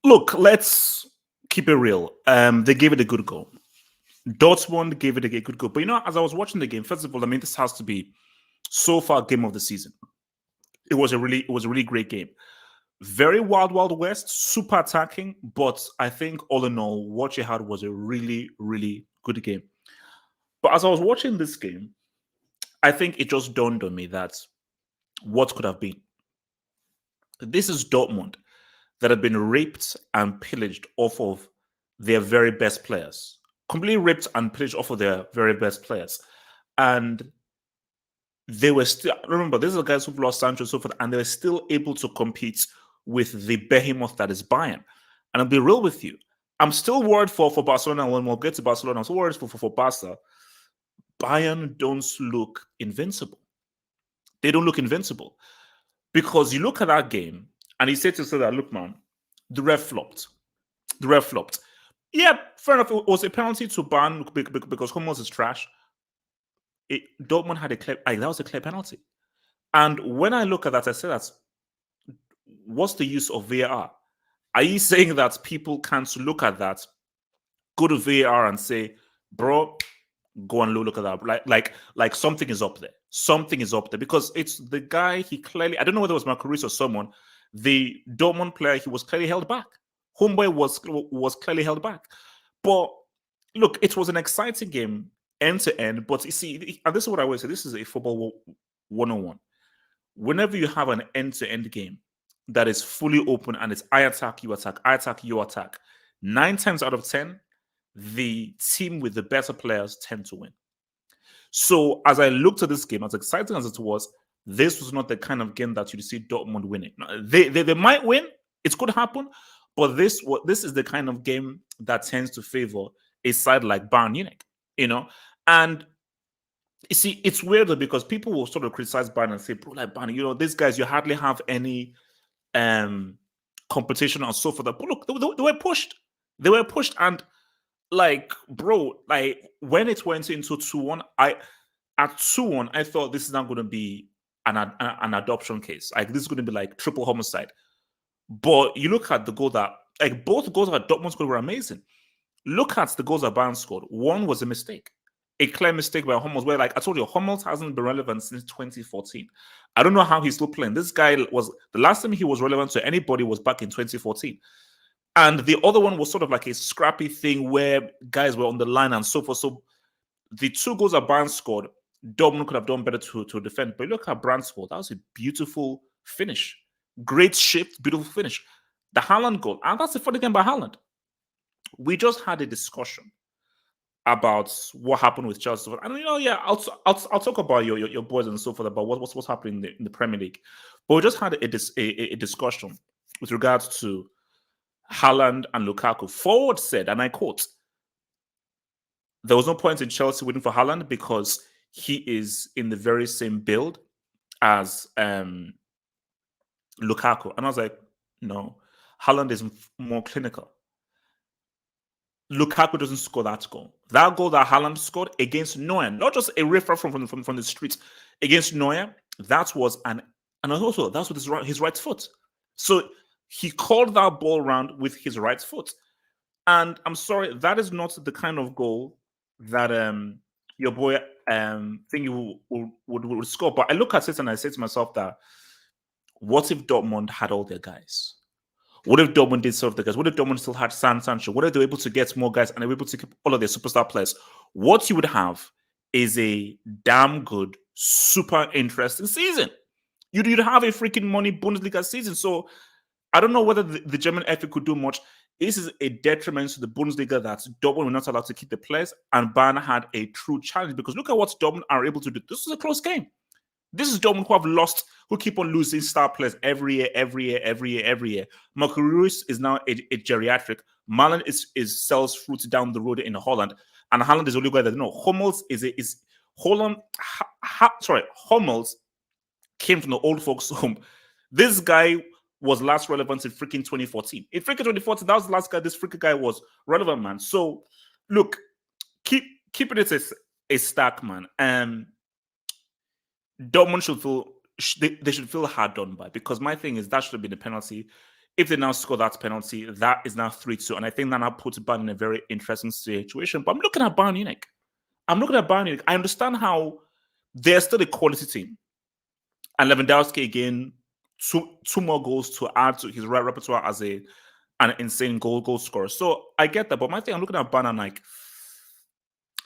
Look, let's keep it real. They gave it a good go. Dortmund gave it a good go. But as I was watching the game, first of all, this has to be so far game of the season. It was a really great game. Very wild, wild west, super attacking. But I think all in all, what you had was a really, really good game. But as I was watching this game, I think it just dawned on me that what could have been. This is Dortmund that have been raped and pillaged off of their very best players. Completely ripped and pillaged off of their very best players. And they were still, remember, these are the guys who've lost Sancho and so forth, and they were still able to compete with the behemoth that is Bayern. And I'll be real with you. I'm still worried for Barcelona. When we'll get to Barcelona, I'm still worried for Barca. Bayern don't look invincible. They don't look invincible. Because you look at that game, and he said to say that, look, man, the ref flopped. The ref flopped. Yeah, fair enough. It was a penalty to Bayern because Hummels is trash. Dortmund had a clear, that was a clear penalty. And when I look at that, I say that, what's the use of VAR? Are you saying that people can't look at that, go to VAR and say, bro, go and look at that? Like something is up there. Something is up there. Because it's the guy, he clearly, I don't know whether it was Macaris or someone, the Dortmund player, he was clearly held back. Homeboy was clearly held back. But look, it was an exciting game, end to end. But you see, and this is what I always say, this is a football 101. Whenever you have an end-to-end game that is fully open and it's I attack, you attack, I attack, you attack, 9 times out of 10, the team with the better players tend to win. So as I looked at this game, as exciting as it was, this was not the kind of game that you'd see Dortmund winning. They might win, it could happen, but this is the kind of game that tends to favor a side like Bayern Munich, And you see, it's weird though, because people will sort of criticize Bayern and say, bro, like Bayern, these guys, you hardly have any competition and so forth. But look, they were pushed. They were pushed, and bro, when it went into 2-1, at 2-1, I thought this is not going to be an adoption case. Like, this is going to be like triple homicide. But you look at the goal that, both goals that Dortmund scored were amazing. Look at the goals that Bayern scored. One was a mistake. A clear mistake by Hummels, where, like I told you, Hummels hasn't been relevant since 2014. I don't know how he's still playing. This guy was, the last time he was relevant to anybody was back in 2014. And the other one was sort of like a scrappy thing where guys were on the line and so forth. So the 2 goals that Bayern scored, Dortmund could have done better to defend. But look at Brand scored. That was a beautiful finish. Great shift, beautiful finish. The Haaland goal, and that's the funny thing by Haaland. We just had a discussion about what happened with Chelsea. And I'll talk about your boys and so forth, about what's happening in the Premier League. But we just had a discussion with regards to Haaland and Lukaku. Forward said, and I quote, there was no point in Chelsea waiting for Haaland because he is in the very same build as Lukaku. And I was like, no, Haaland is more clinical. Lukaku doesn't score that goal. That goal that Haaland scored against Neuer, not just a riff from the streets, against Neuer, that was and also that's with his right foot. So he called that ball round with his right foot. And I'm sorry, that is not the kind of goal that your boy think you would score. But I look at it and I say to myself that, what if Dortmund had all their guys? What if Dortmund did serve the guys? What if Dortmund still had Sancho? What if they were able to get more guys and they were able to keep all of their superstar players? What you would have is a damn good, super interesting season. You'd have a freaking money Bundesliga season. So I don't know whether the German FA could do much. This is a detriment to the Bundesliga that Dortmund were not allowed to keep the players, and Bayern had a true challenge, because look at what Dortmund are able to do. This is a close game. This is Dortmund who keep on losing star players every year. Marco Reus is now a geriatric. Malen sells fruits down the road in Holland, and Haaland is the only guy that Hummels Hummels came from the old folks' home. This guy was last relevant in freaking 2014. In freaking 2014, that was the last guy this freaking guy was relevant, man. So look, keep it a stack, man. Dortmund should feel they should feel hard done by, because my thing is that should have been a penalty. If they now score that penalty, that is now 3-2, and I think that now puts Bayern in a very interesting situation. But I'm looking at Bayern Munich. I understand how they're still a quality team, and Lewandowski again, two more goals to add to his repertoire as an insane goal scorer. So I get that, but my thing, I'm looking at Bayern like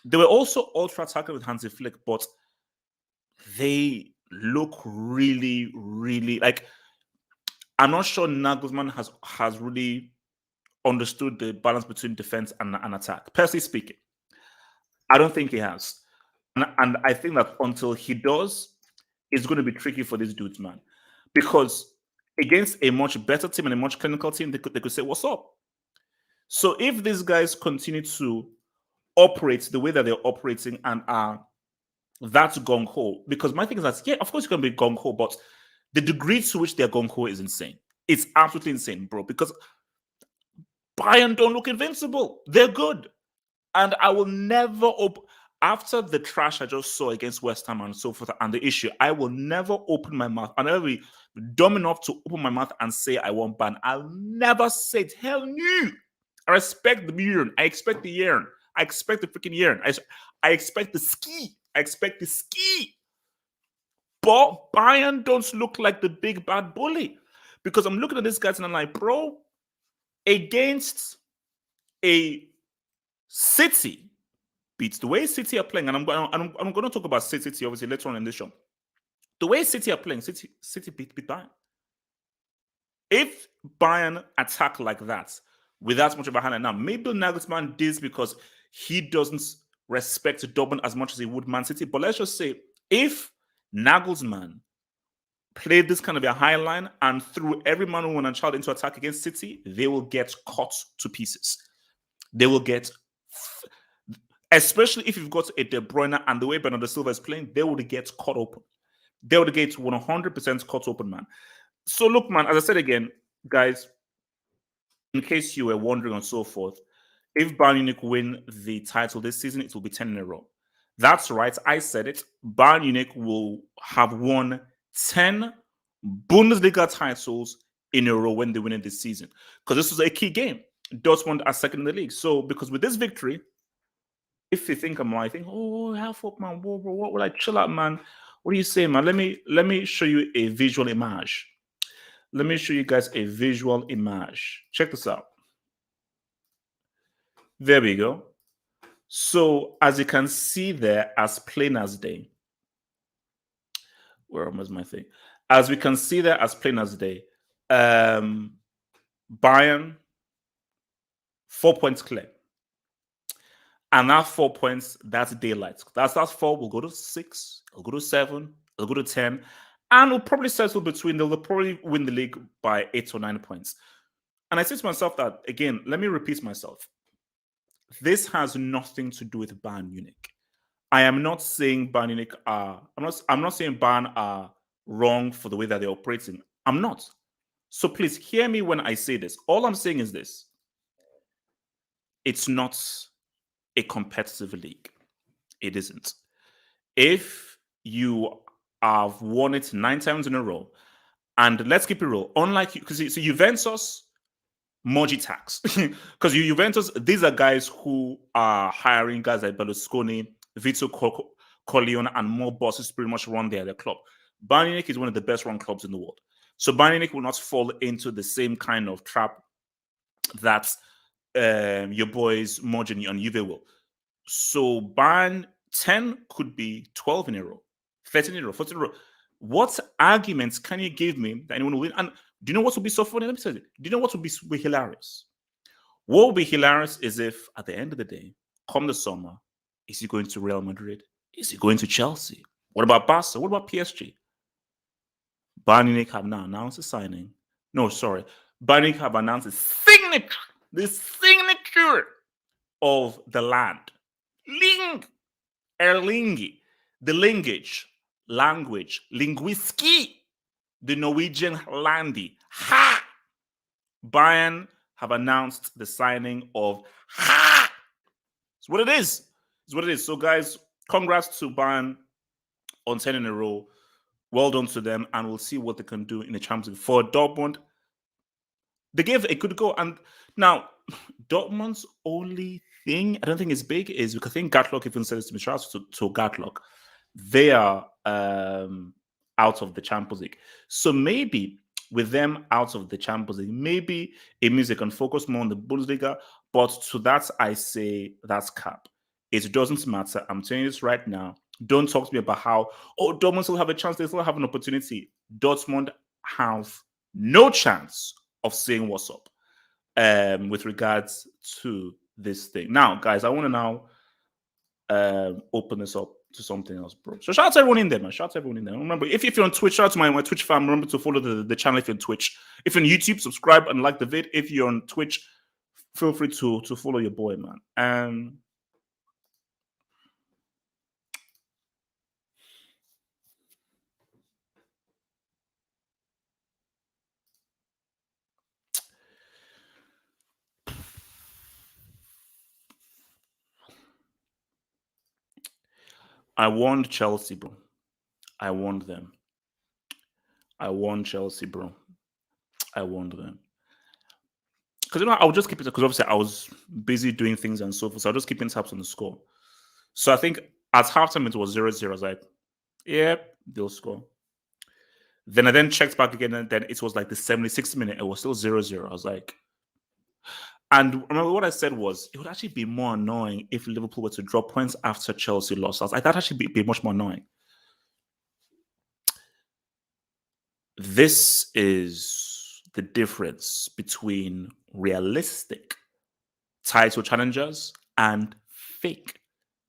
they were also ultra attacking with Hansi Flick, but they look really, really like, I'm not sure Nagelsmann has really understood the balance between defense and attack. Personally speaking, I don't think he has. And I think that until he does, it's going to be tricky for these dudes, man. Because against a much better team and a much clinical team, they could say, what's up? So if these guys continue to operate the way that they're operating and are that's gung ho, because my thing is that, yeah, of course, you're going to be gung ho, but the degree to which they're gung ho is insane. It's absolutely insane, bro, because Bayern don't look invincible. They're good. And I will never after the trash I just saw against West Ham and so forth and the issue, I will never open my mouth. I'll never be dumb enough to open my mouth and say I want ban. I'll never say it. Hell no. I respect the urine. I expect the urine. I expect the freaking urine. I expect the ski. I expect the ski. But Bayern don't look like the big bad bully. Because I'm looking at these guys and I'm like, bro, against a City beats the way City are playing, and I'm going to talk about City obviously later on in this show. The way City are playing, City beat Bayern. If Bayern attack like that with that much of a hand, now maybe Nagelsmann did because he doesn't respect Dortmund as much as he would Man City. But let's just say if Nagelsmann played this kind of a high line and threw every man, woman, and child into attack against City, they will get cut to pieces. They will get, especially if you've got a De Bruyne and the way Bernardo Silva is playing, they would get cut open. They would get 100% cut open, man. So look, man, as I said again, guys, in case you were wondering and so forth, if Bayern Munich win the title this season, it will be 10 in a row. That's right, I said it. Bayern Munich will have won 10 Bundesliga titles in a row when they win it this season. Because this was a key game. Dortmund are second in the league. So, because with this victory, if you think I'm lying, oh, half up, man. Whoa, bro, what will I chill out, man? What do you say, man? Let me show you a visual image. Let me show you guys a visual image. Check this out. There we go. So, as you can see there, as plain as day. Where was my thing? As we can see there, as plain as day. Bayern, 4 points clear. And that 4 points, that's daylight. That's 4. We'll go to 6. We'll go to 7. We'll go to 10. And we'll probably settle between. They'll probably win the league by 8 or 9 points. And I say to myself that, again, let me repeat myself. This has nothing to do with Bayern Munich. I am not saying Bayern Munich are. I'm not saying Bayern are wrong for the way that they're operating. I'm not. So please hear me when I say this. All I'm saying is this. It's not a competitive league. It isn't. If you have won it 9 times in a row, and let's keep it real, unlike you, because so Juventus, Moji tax, because Juventus, these are guys who are hiring guys like Berlusconi, Vito Corleone, and more bosses pretty much run their club. Bayern Munich is one of the best run clubs in the world, so Bayern Munich will not fall into the same kind of trap that your boys Moji and Juve will. So Bayern 10 could be 12 in a row, 13 in a row, 14 in a row. What arguments can you give me that anyone will win? And do you know what would be so funny? Let me say it. Do you know what would be hilarious? What would be hilarious is if at the end of the day, come the summer, is he going to Real Madrid? Is he going to Chelsea? What about Barca? What about PSG? Bayern Munich have now announced a signing. No, sorry. Bayern Munich have announced the signature of the land. Erlingi, the language, linguiski, the Norwegian landy. Ha! Bayern have announced the signing of Ha! It's what it is. It's what it is. So, guys, congrats to Bayern on 10 in a row. Well done to them, and we'll see what they can do in the Champions League. For Dortmund, they gave a good go. And now, Dortmund's only thing, I don't think it's big, is because I think Gatlock even said this to me, shout out to Gatlock. They are out of the Champions League. So maybe with them out of the Champions League, maybe it means they can focus more on the Bundesliga. But to that, I say that's cap. It doesn't matter. I'm telling you this right now. Don't talk to me about how, oh, Dortmund still have a chance, they still have an opportunity. Dortmund have no chance of saying what's up with regards to this thing. Now, guys, I want to now open this up to something else, bro. So shout out to everyone in there, man. Shout out to everyone in there. Remember, if you're on Twitch, shout out to my Twitch fam. Remember to follow the channel if you're on Twitch. If you're on YouTube, subscribe and like the vid. If you're on Twitch, feel free to follow your boy, man. I warned Chelsea, bro. I warned them. I warned Chelsea, bro. I warned them. Because, I'll just keep it, because obviously I was busy doing things and so forth. So I'll just keep in tabs on the score. So I think at halftime it was 0-0. I was like, yep, they'll score. Then I checked back again, and then it was like the 76th minute. It was still 0-0. I was like, and remember what I said was, it would actually be more annoying if Liverpool were to drop points after Chelsea lost. I was like, that'd actually be much more annoying. This is the difference between realistic title challengers and fake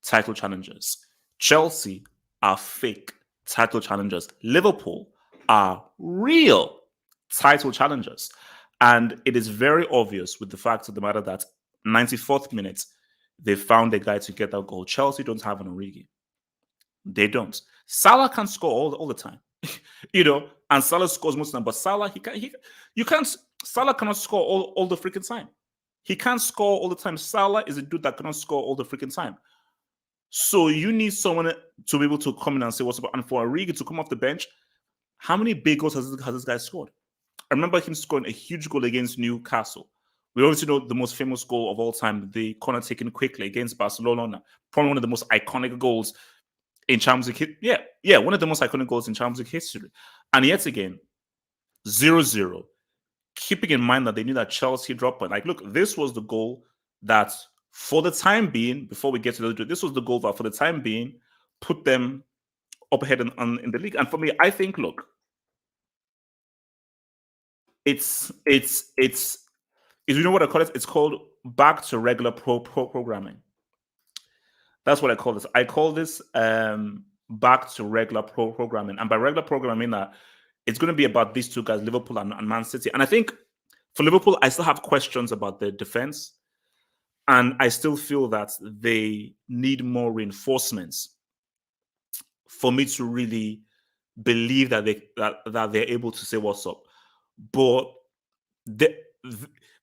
title challengers. Chelsea are fake title challengers. Liverpool are real title challengers. And it is very obvious with the fact of the matter that 94th minute, they found a guy to get that goal. Chelsea don't have an Origi. They don't. Salah can score all the time. And Salah scores most of the time. But Salah, Salah cannot score all the freaking time. He can't score all the time. Salah is a dude that cannot score all the freaking time. So you need someone to be able to come in and say what's up. And for Origi to come off the bench, how many big goals has this guy scored? I remember him scoring a huge goal against Newcastle. We obviously know the most famous goal of all time, the corner taken quickly against Barcelona. Probably one of the most iconic goals in Champions League. Yeah, one of the most iconic goals in Champions League history. And yet again, 0-0. Keeping in mind that they knew that Chelsea dropped point. Like, look, this was the goal that, for the time being, before we get to the, this was the goal that, for the time being, put them up ahead in the league. And for me, I think, look, it's you know what I call it? It's called back to regular programming. That's what I call this. I call this back to regular programming. And by regular programming, I mean that it's going to be about these two guys, Liverpool and Man City. And I think for Liverpool, I still have questions about the defense. And I still feel that they need more reinforcements for me to really believe that they're able to say what's up. But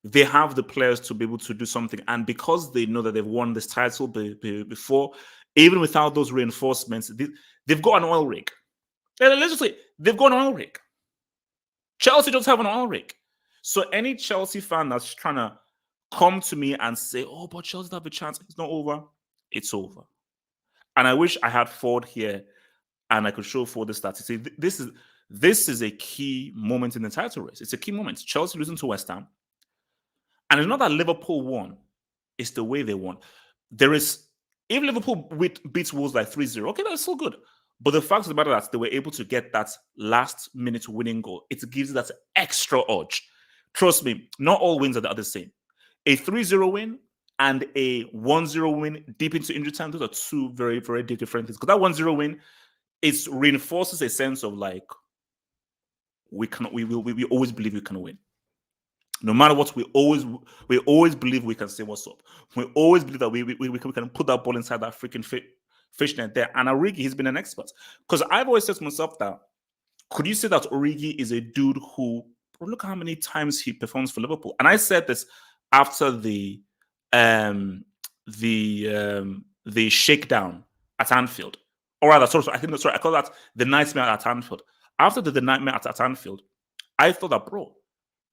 they have the players to be able to do something. And because they know that they've won this title before, even without those reinforcements, they've got an oil rig. Let's just say they've got an oil rig. Chelsea doesn't have an oil rig. So any Chelsea fan that's trying to come to me and say, oh, but Chelsea have a chance, it's not over. It's over. And I wish I had Ford here and I could show Ford the stats. See, this is a key moment in the title race. It's a key moment. Chelsea losing to West Ham. And it's not that Liverpool won. It's the way they won. If Liverpool beats Wolves by 3-0, okay, that's still good. But the fact of the matter is that they were able to get that last-minute winning goal. It gives that extra edge. Trust me, not all wins are the same. A 3-0 win and a 1-0 win deep into injury time, those are two very, very different things. Because that 1-0 win, it reinforces a sense of like, we always believe we can win. No matter what, we always believe we can say what's up. We always believe that we can put that ball inside that freaking fishnet there. And Origi, he's been an expert. Because I've always said to myself that, could you say that Origi is a dude who, look how many times he performs for Liverpool? And I said this after the shakedown at Anfield. Or rather, sorry, I call that the nightmare at Anfield. After the nightmare at Anfield, I thought that, bro,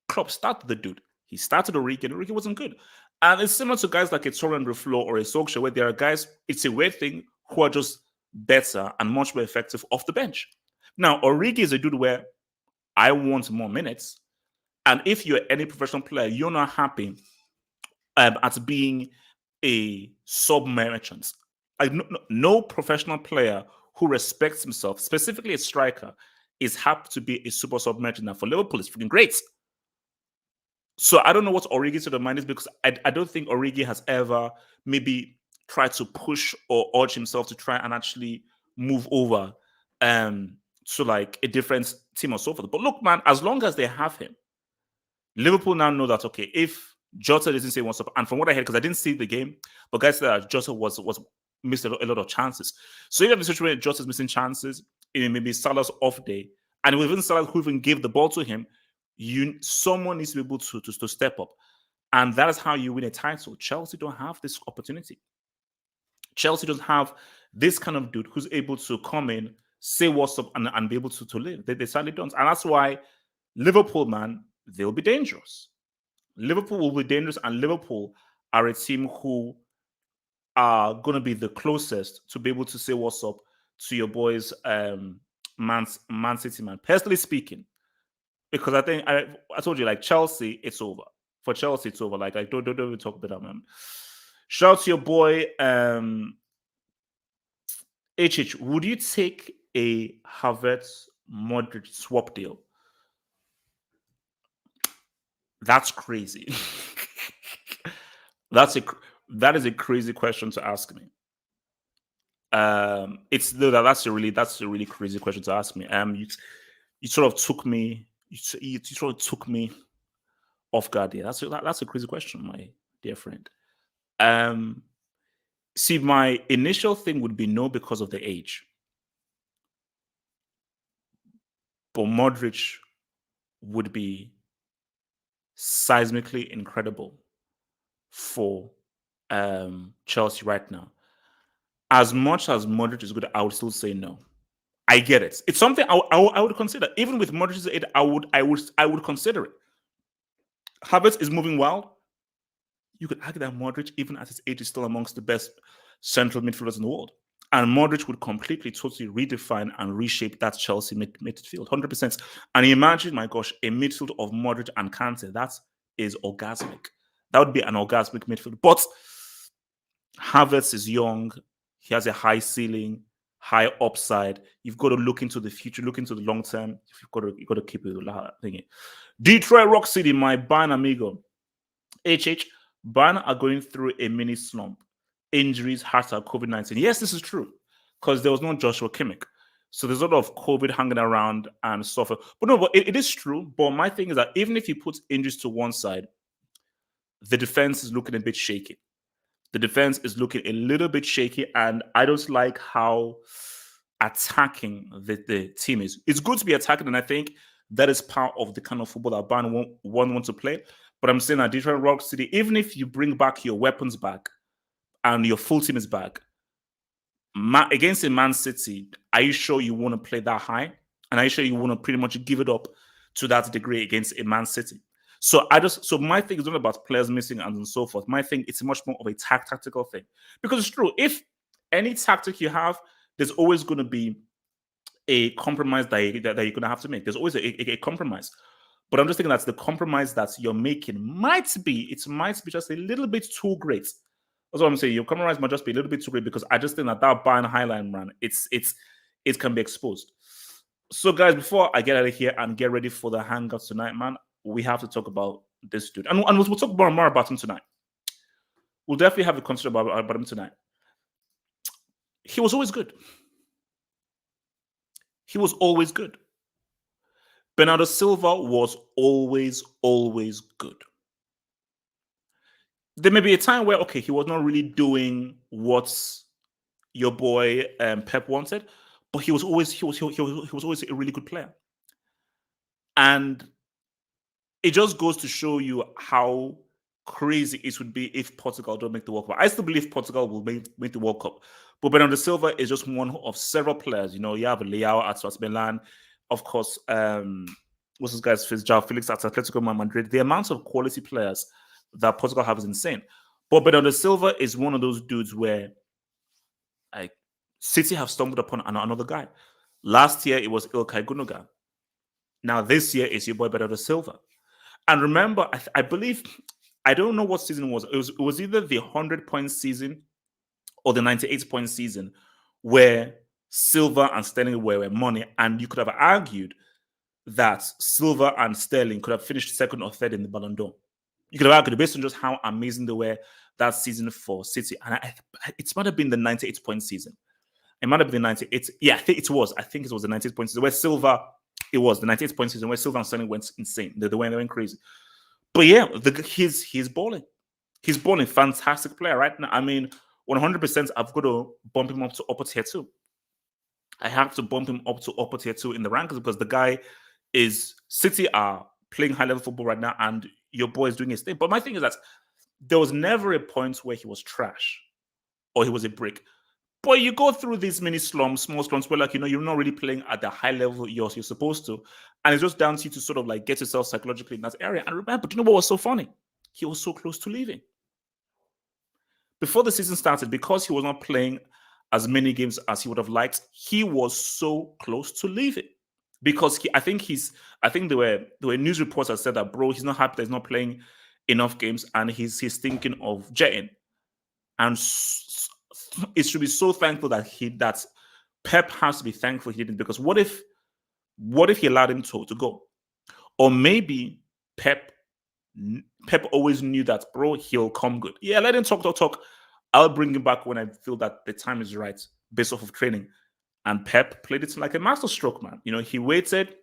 Klopp started the dude. He started Origi, and Origi wasn't good. And it's similar to guys like a Torren Reflo or a Solskjaer, where there are guys, it's a weird thing, who are just better and much more effective off the bench. Now, Origi is a dude where I want more minutes. And if you're any professional player, you're not happy at being a sub merchant. No professional player who respects himself, specifically a striker, is happy to be a super sub merchant. Now, for Liverpool, it's freaking great. So I don't know what Origi's sort of mind is, because I don't think Origi has ever maybe tried to push or urge himself to try and actually move over to like a different team or so forth. But look, man, as long as they have him, Liverpool now know that, okay, if Jota doesn't say what's up, and from what I heard, because I didn't see the game, but guys said that Jota was missed a lot of chances. So you have a situation where Jota's missing chances, maybe Salah's off day, and within Salah who even gave the ball to him, someone needs to be able to step up. And that is how you win a title. Chelsea don't have this opportunity. Chelsea doesn't have this kind of dude who's able to come in, say what's up, and be able to live. They sadly don't. And that's why Liverpool, man, they'll be dangerous. Liverpool will be dangerous, and Liverpool are a team who are going to be the closest to be able to say what's up to your boys, Man City, man. Personally speaking, because I think I told you, like, Chelsea, it's over. For Chelsea, it's over. Like don't even talk about that, man. Shout out to your boy, HH. Would you take a Havertz Modric swap deal? That's crazy. That is a crazy question to ask me. That's a really crazy question to ask me. You sort of took me. You sort of took me off guard. Yeah, that's a crazy question, my dear friend. See, my initial thing would be no, because of the age. But Modric would be seismically incredible for Chelsea right now. As much as Modric is good, I would still say no. I get it. It's something I would consider. Even with Modric's age, I would consider it. Havertz is moving well. You could argue that Modric, even at his age, is still amongst the best central midfielders in the world. And Modric would completely, totally redefine and reshape that Chelsea midfield, 100%. And imagine, my gosh, a midfield of Modric and Kante. That is orgasmic. That would be an orgasmic midfield. But Havertz is young. He has a high ceiling, high upside. You've got to look into the future, look into the long term. You've got to keep it thinking. Detroit Rock City, my Bayern amigo. HH, Bayern are going through a mini slump. Injuries, heart attack, COVID-19. Yes, this is true, because there was no Joshua Kimmich. So there's a lot of COVID hanging around and stuff. But it is true. But my thing is that even if you put injuries to one side, the defense is looking a bit shaky. The defense is looking a little bit shaky, and I don't like how attacking the team is. It's good to be attacking, and I think that is part of the kind of football that Bayern want to play. But I'm saying that Detroit Rock City, even if you bring back your weapons back and your full team is back, against a Man City, are you sure you want to play that high? And are you sure you want to pretty much give it up to that degree against a Man City? So my thing is not about players missing and so forth. My thing, it's much more of a tactical thing. Because it's true, if any tactic you have, there's always going to be a compromise that you're going to have to make. There's always a compromise. But I'm just thinking that the compromise that you're making might be just a little bit too great. That's what I'm saying. Your compromise might just be a little bit too great, because I just think that Bayern Highline run, it can be exposed. So, guys, before I get out of here and get ready for the hangouts tonight, man, we have to talk about this dude. And we'll talk more about him tonight. We'll definitely have a conversation about him tonight. He was always good. He was always good. Bernardo Silva was always good. There may be a time where, okay, he was not really doing what your boy Pep wanted, but he was always a really good player. And it just goes to show you how crazy it would be if Portugal don't make the World Cup. I still believe Portugal will make the World Cup, But Bernardo Silva is just one of several players. You know, you have Leao at Milan, of course. What's this guy's face? João Felix at Atletico Madrid. The amount of quality players that Portugal have is insane. But Bernardo Silva is one of those dudes where, like, City have stumbled upon another guy. Last year it was Ilkay Gundogan. Now this year it's your boy Bernardo Silva. And remember, I believe, I don't know what season it was. It was either the 100-point season or the 98-point season where Silva and Sterling were money, and you could have argued that Silva and Sterling could have finished second or third in the Ballon d'Or. You could have argued based on just how amazing they were that season for City. And it might have been the 98-point season. It might have been the 98. Yeah, I think it was. I think it was the 98-point season where Silva, it was the 98-point season where Silva and Sterling went insane. They went crazy. But yeah, he's balling. He's balling. Fantastic player right now. I mean, 100% I've got to bump him up to upper tier 2. I have to bump him up to upper tier 2 in the rankings because the guy is, City are playing high level football right now and your boy is doing his thing. But my thing is that there was never a point where he was trash or he was a brick. But you go through these mini slumps, small slumps, where, like, you know, you're not really playing at the high level you're supposed to. And it's just down to you to sort of like get yourself psychologically in that area. And remember, do you know what was so funny? He was so close to leaving. Before the season started, because he was not playing as many games as he would have liked, he was so close to leaving. Because I think there were news reports that said that, bro, he's not happy that he's not playing enough games and he's thinking of jetting. And it should be so thankful that Pep has to be thankful he didn't, because what if he allowed him to go? Or maybe Pep always knew that, bro, he'll come good. Yeah, let him talk. I'll bring him back when I feel that the time is right based off of training. And Pep played it like a masterstroke, man. You know, he waited,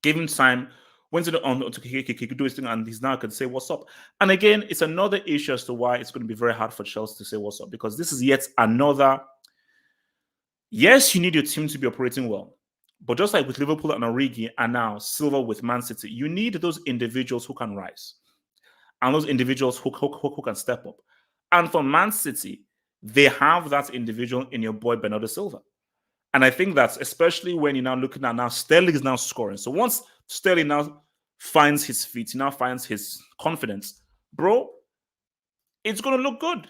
gave him time, went to the on to he could do his thing, and he's now can say what's up. And again, it's another issue as to why it's going to be very hard for Chelsea to say what's up, because this is yet another. Yes, you need your team to be operating well, but just like with Liverpool and Origi, and now Silva with Man City, you need those individuals who can rise, and those individuals who can step up. And for Man City, they have that individual in your boy Bernardo Silva. And I think that's especially when you're now looking at now Sterling is now scoring. So once Sterling now finds his feet, he now finds his confidence, bro, it's gonna look good.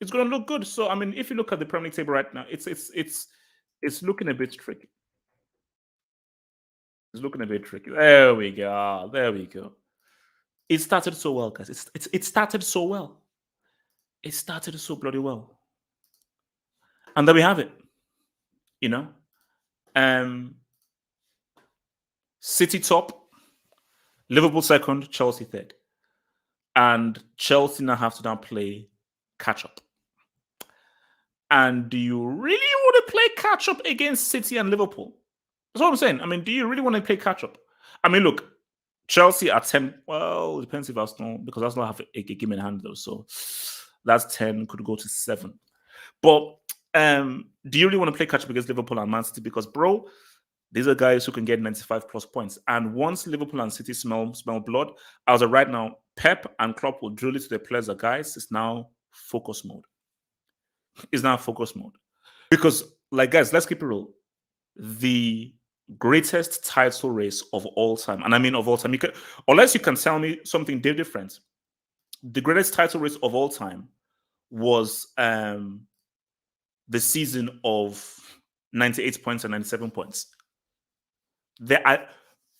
It's gonna look good. So I mean, if you look at the Premier League table right now, it's looking a bit tricky. It's looking a bit tricky. There we go. There we go. It started so well, guys. It started so well. It started so bloody well. And there we have it. You know? City top, Liverpool second, Chelsea third. And Chelsea now have to now play catch up. And do you really want to play catch up against City and Liverpool? That's what I'm saying. I mean, do you really want to play catch up? I mean, look, Chelsea at 10. Well, it depends if Arsenal, because Arsenal have a game in hand though. So that's 10, could go to 7. But do you really want to play catch up against Liverpool and Man City? Because, bro, these are guys who can get 95 plus points. And once Liverpool and City smell blood, as of right now, Pep and Klopp will drill it to their players. Guys, it's now focus mode. It's now focus mode. Because, like, guys, let's keep it real. The greatest title race of all time, and I mean of all time, unless you can tell me something different, the greatest title race of all time was the season of 98 points and 97 points.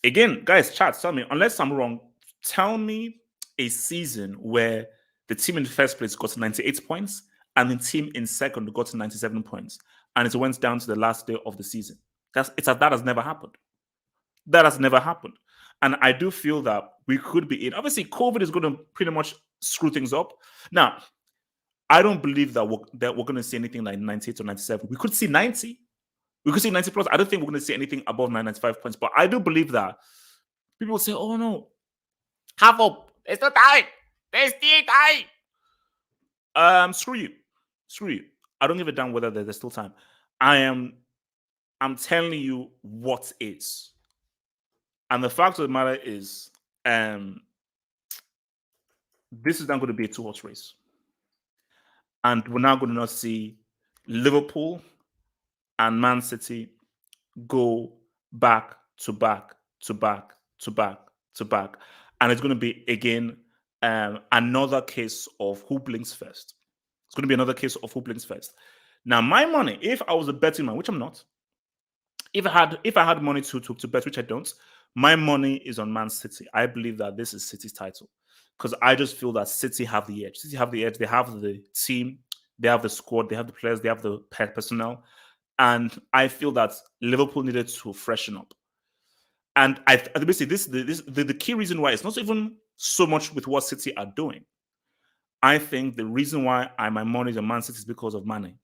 Again, guys, chat, tell me, unless I'm wrong, tell me a season where the team in first place got to 98 points and the team in second got to 97 points. And it went down to the last day of the season. That has never happened. That has never happened. And I do feel that we could be in. Obviously, COVID is going to pretty much screw things up. Now, I don't believe that we're going to see anything like 98 or 97. We could see 90. We could see 90 plus. I don't think we're going to see anything above 95 points. But I do believe that people will say, oh, no, half up. There's no time. There's still time. Screw you. Screw you. I don't give a damn whether there's still time. I'm telling you what is. And the fact of the matter is, this is not going to be a 2-horse race. And we're now going to not see Liverpool and Man City go back to back to back to back to back. And it's going to be, again, another case of who blinks first. It's going to be another case of who blinks first. Now, my money, if I was a betting man, which I'm not, if I had money to bet, which I don't, my money is on Man City. I believe that this is City's title because I just feel that City have the edge. City have the edge. They have the team, they have the squad, they have the players, they have the personnel, and I feel that Liverpool needed to freshen up. And basically the key reason why it's not even so much with what City are doing. I think the reason why my money is on Man City is because of Mane.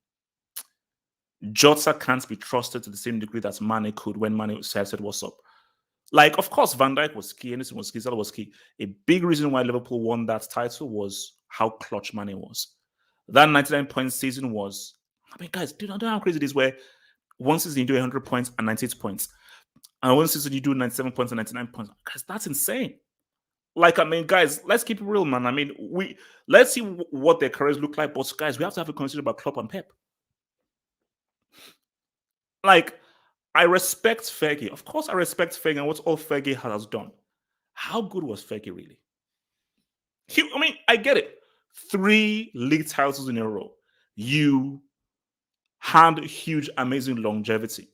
Jota can't be trusted to the same degree that Mane could when Mane said what's up. Like, of course, Van Dijk was key, anything was key, Salah was key. A big reason why Liverpool won that title was how clutch Mane was. That 99-point season was, I mean, guys, do you know how crazy it is where one season you do 100 points and 98 points, and one season you do 97 points and 99 points. Guys, that's insane. Like, I mean, guys, let's keep it real, man. I mean, let's see what their careers look like, but guys, we have to have a conversation about Klopp and Pep. Like, I respect Fergie. Of course, I respect Fergie and what all Fergie has done. How good was Fergie really? I mean, I get it. 3 league titles in a row. You had huge, amazing longevity.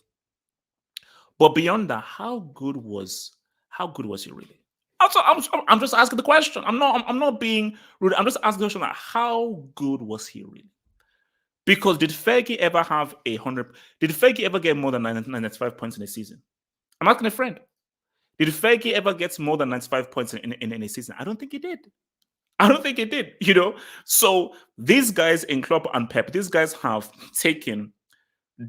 But beyond that, how good was he really? Also, I'm just asking the question. I'm not being rude. I'm just asking the question, like, how good was he really? Because did Fergie ever have 100? Did Fergie ever get more than 95 points in a season? I'm asking a friend. Did Fergie ever get more than 95 points in a season? I don't think he did. I don't think he did. So these guys in Klopp and Pep, these guys have taken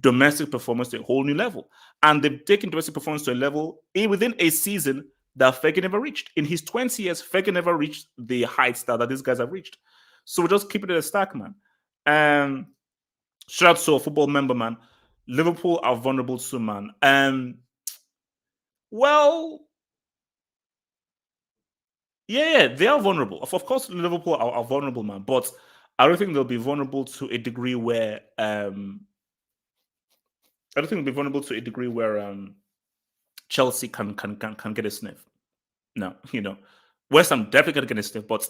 domestic performance to a whole new level. And they've taken domestic performance to a level within a season that Fergie never reached. In his 20 years, Fergie never reached the heights that these guys have reached. So we're just keeping it a stack, man. Shout out to a football member, man. Liverpool are vulnerable too, man. Well, yeah, they are vulnerable. Of course, Liverpool are vulnerable, man. But I don't think they'll be vulnerable to a degree where I don't think they'll be vulnerable to a degree where Chelsea can get a sniff. No, West Ham definitely going to get a sniff, but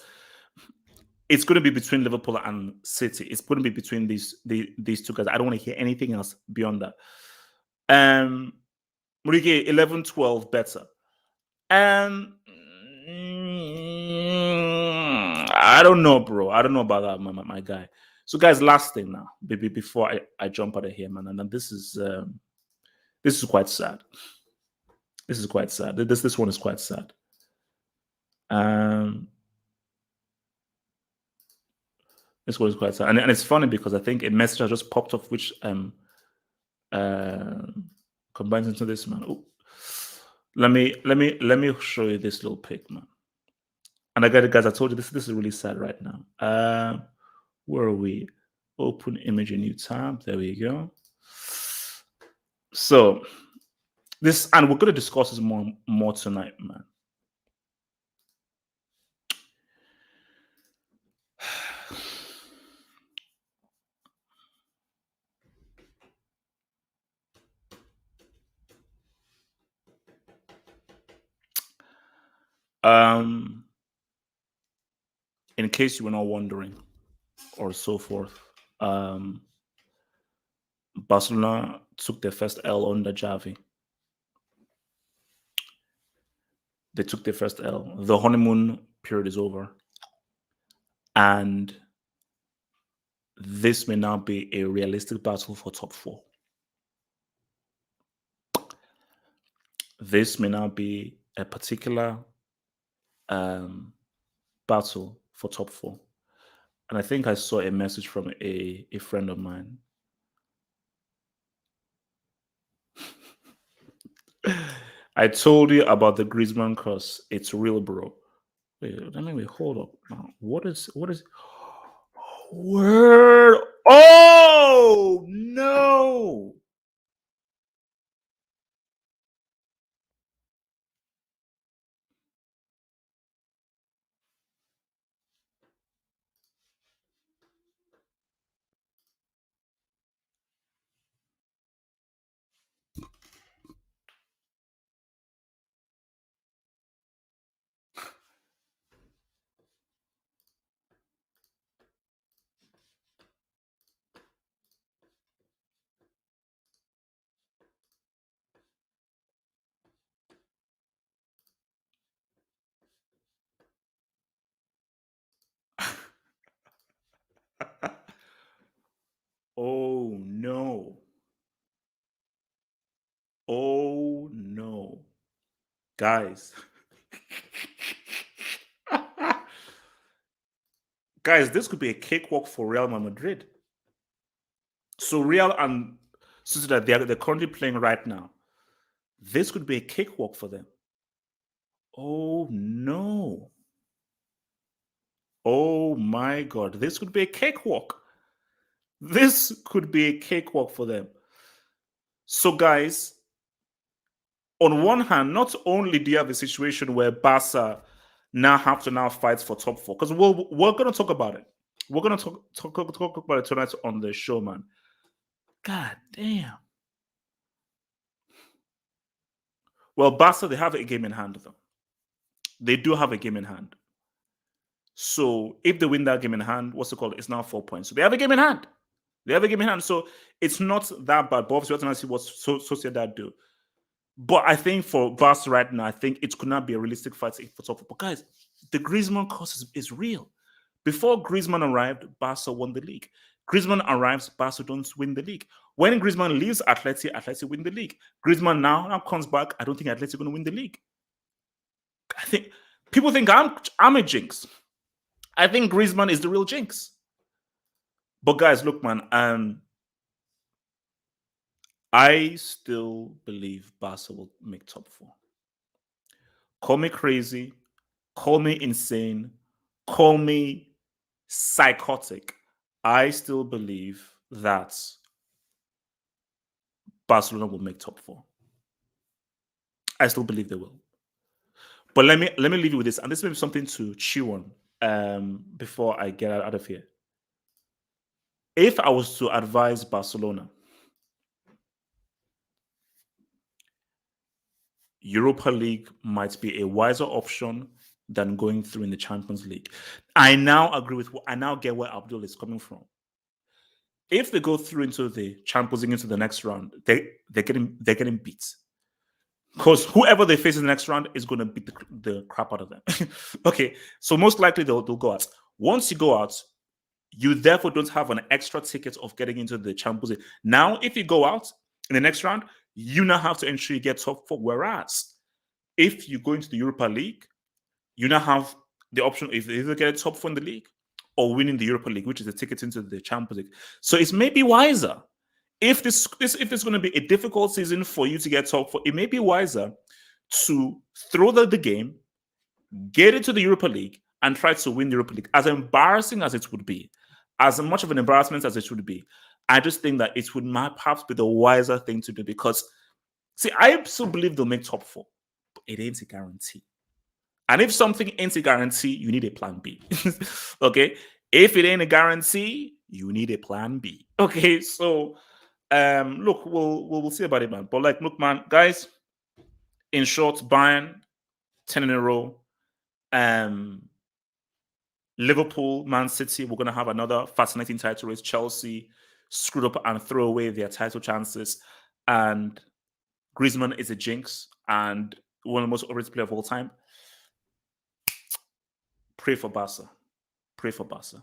it's going to be between Liverpool and City. It's going to be between these two guys. I don't want to hear anything else beyond that. Murike 11-12 better. I don't know, bro. I don't know about that, my guy. So, guys, last thing now, before I jump out of here, man, and then this is quite sad. This is quite sad. This one is quite sad. This one is quite sad, and it's funny because I think a message has just popped up which combines into this, man. Ooh. Let me show you this little pic, man. And I got it, guys. I told you this is really sad right now. Where are we? Open image, a new tab. There we go. So this, and we're going to discuss this more tonight, man. In case you were not wondering, or so forth, Barcelona took their first L under Xavi. They took their first L. The honeymoon period is over. And this may now be a realistic battle for top 4. This may now be a particular battle for top 4. And I think I saw a message from a friend of mine. I told you about the Griezmann curse. It's real, bro. Wait, hold up. Now, what is word? Oh no! Oh no. Oh no. Guys. Guys, this could be a cakewalk for Real Madrid. So Real and Sociedad, they're currently playing right now. This could be a cakewalk for them. Oh no. Oh my God. This could be a cakewalk. This could be a cakewalk for them. So, guys, on one hand, not only do you have a situation where Barca now have to now fight for top four, because we're going to talk about it. We're going to talk about it tonight on the show, man. God damn. Well, Barca, they have a game in hand, though. They do have a game in hand. So if they win that game in hand, what's it called? It's now 4 points. So they have a game in hand. They have a game in hand. So it's not that bad. But obviously, we have to see what Sociedad do. But I think for Barca right now, I think it could not be a realistic fight for top four. But guys, the Griezmann cost is real. Before Griezmann arrived, Barca won the league. Griezmann arrives, Barca don't win the league. When Griezmann leaves Atleti win the league. Griezmann now comes back. I don't think Atleti are going to win the league. I think people think I'm a jinx. I think Griezmann is the real jinx. But guys, look, man, I still believe Barca will make top four. Call me crazy, call me insane, call me psychotic. I still believe that Barcelona will make top four. I still believe they will. But let me leave you with this, and this may be something to chew on before I get out of here. If I was to advise Barcelona, Europa League might be a wiser option than going through in the Champions League. I now agree with I now get where Abdul is coming from. If they go through into the Champions League into the next round, they're getting beat. Because whoever they face in the next round is going to beat the crap out of them. Okay, so most likely they'll go out. Once you go out, you therefore don't have an extra ticket of getting into the Champions League. Now, if you go out in the next round, you now have to ensure you get top four. Whereas, if you go into the Europa League, you now have the option if you either get a top four in the league or winning the Europa League, which is the ticket into the Champions League. So it's maybe wiser. If this if it's going to be a difficult season for you to get top four, it may be wiser to throw the game, get into the Europa League, and try to win the Europa League. As embarrassing as it would be, as much of an embarrassment as it would be, I just think that it would perhaps be the wiser thing to do because, see, I still believe they'll make top four, but it ain't a guarantee. And if something ain't a guarantee, you need a plan B. Okay? If it ain't a guarantee, you need a plan B. Okay, so look, we'll see about it, man. But like, look, man, guys, in short, Bayern, 10 in a row. Liverpool, Man City, we're gonna have another fascinating title race. Chelsea screwed up and throw away their title chances. And Griezmann is a jinx and one of the most overrated players of all time. Pray for Barca. Pray for Barca.